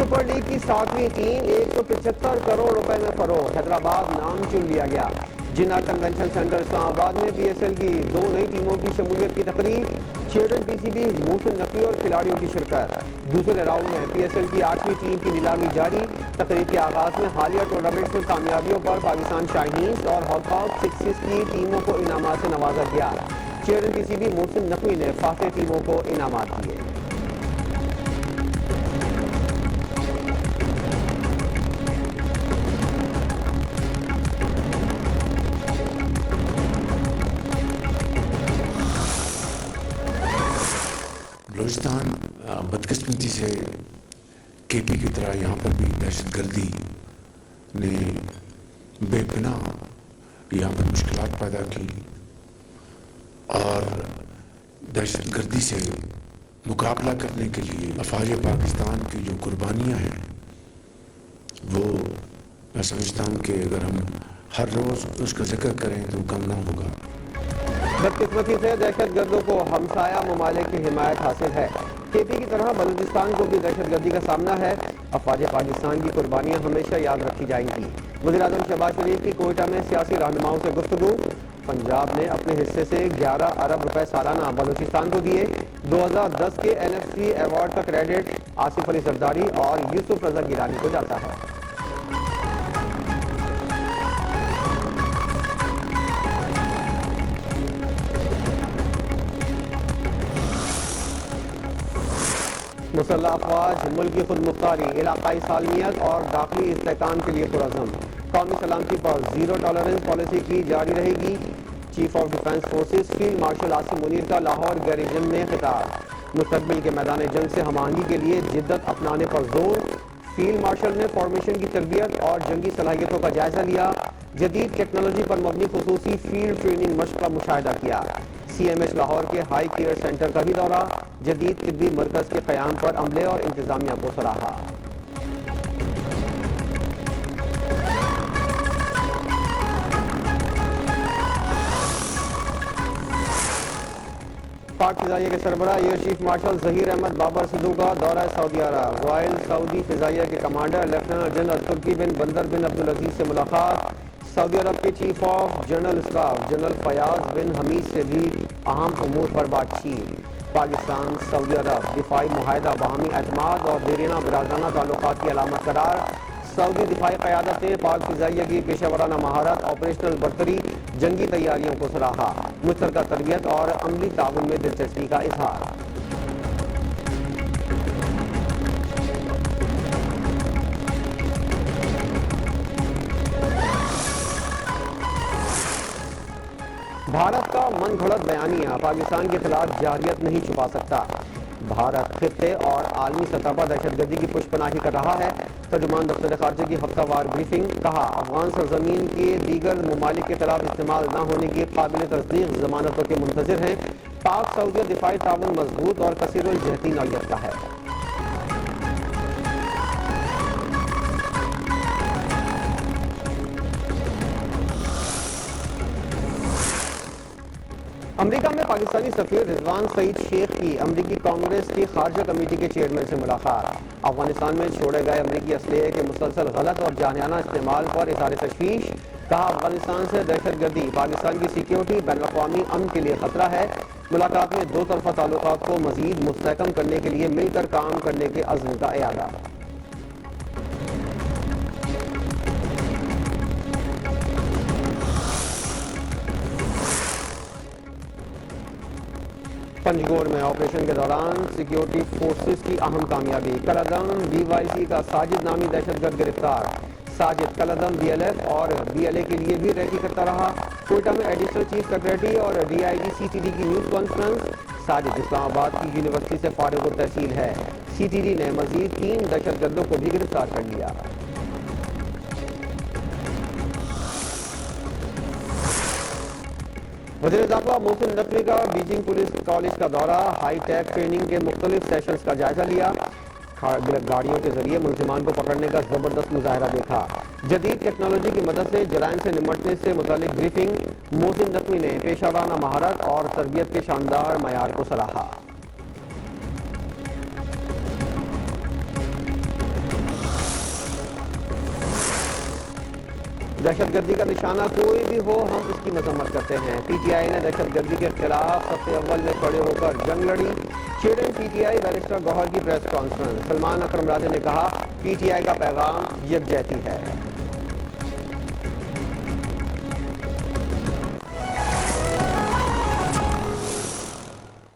Super league کی 7ویں team 175 crore روپے میں فروخت، حیدرآباد نام چن لیا گیا۔ جناح کنونشن سینٹر اسلام آباد میں پی ایس ایل کی 2 نئی ٹیموں کی شمولیت کی تقریب، chairman P C B Mohsin Naqvi اور کھلاڑیوں کی شرکت۔ دوسرے راؤنڈ میں پی ایس ایل کی 8ویں ٹیم کی نیلامی جاری، تقریب کے آغاز میں حالیہ ٹورنامنٹ میں کامیابیوں پر پاکستان شاہینز اور ہاک ہاک سکسز کی ٹیموں کو انعامات سے نوازا گیا۔ Chairman P C B Mohsin Naqvi نے فاتح ٹیموں کو انعامات دیے۔ بلوچستان بدقسمتی سے کے پی کی طرح یہاں پر بھی دہشت گردی نے بے پناہ یہاں پر مشکلات پیدا کی، اور دہشت گردی سے مقابلہ کرنے کے لیے افواج پاکستان کی جو قربانیاں ہیں وہ میں سمجھتا ہوں کہ اگر ہم ہر روز اس کا ذکر کریں تو کم نہ ہوگا۔ بدقسمتی سے دہشت گردوں کو ہمسایہ ممالک کی حمایت حاصل ہے۔ کے پی کی طرح بلوچستان کو بھی دہشت گردی کا سامنا ہے۔ افواج پاکستان کی قربانیاں ہمیشہ یاد رکھی جائیں گی۔ وزیر اعظم شہباز شریف کی کوئٹہ میں سیاسی رہنماؤں سے گفتگو، پنجاب نے اپنے حصے سے 11 ارب روپے سالانہ بلوچستان کو دیے۔ 2010 کے این ایف سی ایوارڈ کا کریڈٹ آصف علی زرداری اور یوسف رضا گیلانی کو جاتا ہے۔ مسلح افواج ملک کی خود مختاری، علاقائی سالمیت اور داخلی استحکام کے لیے پرعزم، قومی سلامتی پر زیرو ٹالرنس پالیسی کی جاری رہے گی۔ Chief of defence forces field marshal Asim Munir کا لاہور گیریجن میں خطاب، مستقبل کے میدان جنگ سے ہم آہنگی کے لیے جدت اپنانے پر زور۔ فیلڈ مارشل نے فارمیشن کی تربیت اور جنگی صلاحیتوں کا جائزہ لیا، جدید ٹیکنالوجی پر مبنی خصوصی فیلڈ ٹریننگ مشق کا مشاہدہ کیا۔ سی ایم ایچ لاہور کے ہائی کیئر سینٹر کا بھی دورہ، جدید طبی مرکز کے قیام پر عملے اور انتظامیہ کو سراہا۔ پاک فضائیہ کے سربراہ air chief marshal Zaheer Ahmed Babar Sidhu کا دورہ سعودی عرب، رائل سعودی فضائیہ کے commander lieutenant general Turki bin Bandar bin Abdulaziz سے ملاقات۔ سعودی عرب کے chief of general staff general Fayyaz bin Hamid سے بھی اہم امور پر بات چیت۔ پاکستان سعودی عرب دفاعی معاہدہ باہمی اعتماد اور دیرینہ برادرانہ تعلقات کی علامت قرار۔ سعودی دفاعی قیادت نے پاک فضائیہ کی پیشہ ورانہ مہارت، آپریشنل برتری، جنگی تیاریوں کو سراہا، مشترکہ تربیت اور عملی تعاون میں دلچسپی کا اظہار۔ بھارت کا من گھڑت بیانیہ پاکستان کے خلاف جارحیت نہیں چھپا سکتا، بھارت خطے اور عالمی سطح پر دہشت گردی کی پشت پناہی کر رہا ہے۔ ترجمان دفتر خارجہ کی ہفتہ وار بریفنگ، کہا افغان سرزمین کے دیگر ممالک کے خلاف استعمال نہ ہونے کی قابل تصدیق ضمانتوں کے منتظر ہیں۔ پاک سعودیہ دفاعی تعاون مضبوط اور کثیر الجہتی نوعیت کا ہے۔ امریکہ میں پاکستانی سفیر رضوان سعید شیخ کی امریکی کانگریس کی خارجہ کمیٹی کے چیئرمین سے ملاقات، افغانستان میں چھوڑے گئے امریکی اسلحے کے مسلسل غلط اور جانحانہ استعمال پر اظہار تشویش، کہا افغانستان سے دہشت گردی پاکستان کی سیکیورٹی بین الاقوامی امن کے لیے خطرہ ہے۔ ملاقات میں دو طرفہ تعلقات کو مزید مستحکم کرنے کے لیے مل کر کام کرنے کے عزم کا اعادہ۔ پنجگور میں آپریشن کے دوران سیکیورٹی فورسز کی اہم کامیابی، کلعدم بی وائی سی کا ساجد نامی دہشت گرد گرفتار۔ ساجد کلعدم بی ایل ایف اور بی ایل اے کے لیے بھی ریکی کرتا رہا۔ کوئٹہ میں ایڈیشنل چیف سیکریٹری اور D I G C T D کی news conference, Sajid Islamabad کی یونیورسٹی سے فارغ التحصیل ہے۔ سی ٹی ڈی نے مزید 3 دہشت گردوں کو بھی گرفتار کر لیا۔ وزیر داخلہ محسن نقوی کا بیجنگ پولیس کالج کا دورہ، ہائی ٹیک ٹریننگ کے مختلف سیشنز کا جائزہ لیا، گاڑیوں کے ذریعے ملزمان کو پکڑنے کا زبردست مظاہرہ دیکھا، جدید ٹیکنالوجی کی مدد سے جرائم سے نمٹنے سے متعلق بریفنگ، محسن نقوی نے پیشہ ورانہ مہارت اور تربیت کے شاندار معیار کو سراہا۔ دہشت گردی کا نشانہ کوئی بھی ہو ہم اس کی مذمت کرتے ہیں۔ پی ٹی آئی نے دہشت گردی کے خلاف صف اول میں کھڑے ہو کر جنگ لڑی۔ Chairman PTI barrister Gohar کی پریس کانفرنس۔ سلمان اکرم راجہ نے کہا پی ٹی آئی کا پیغام یکجہتی ہے۔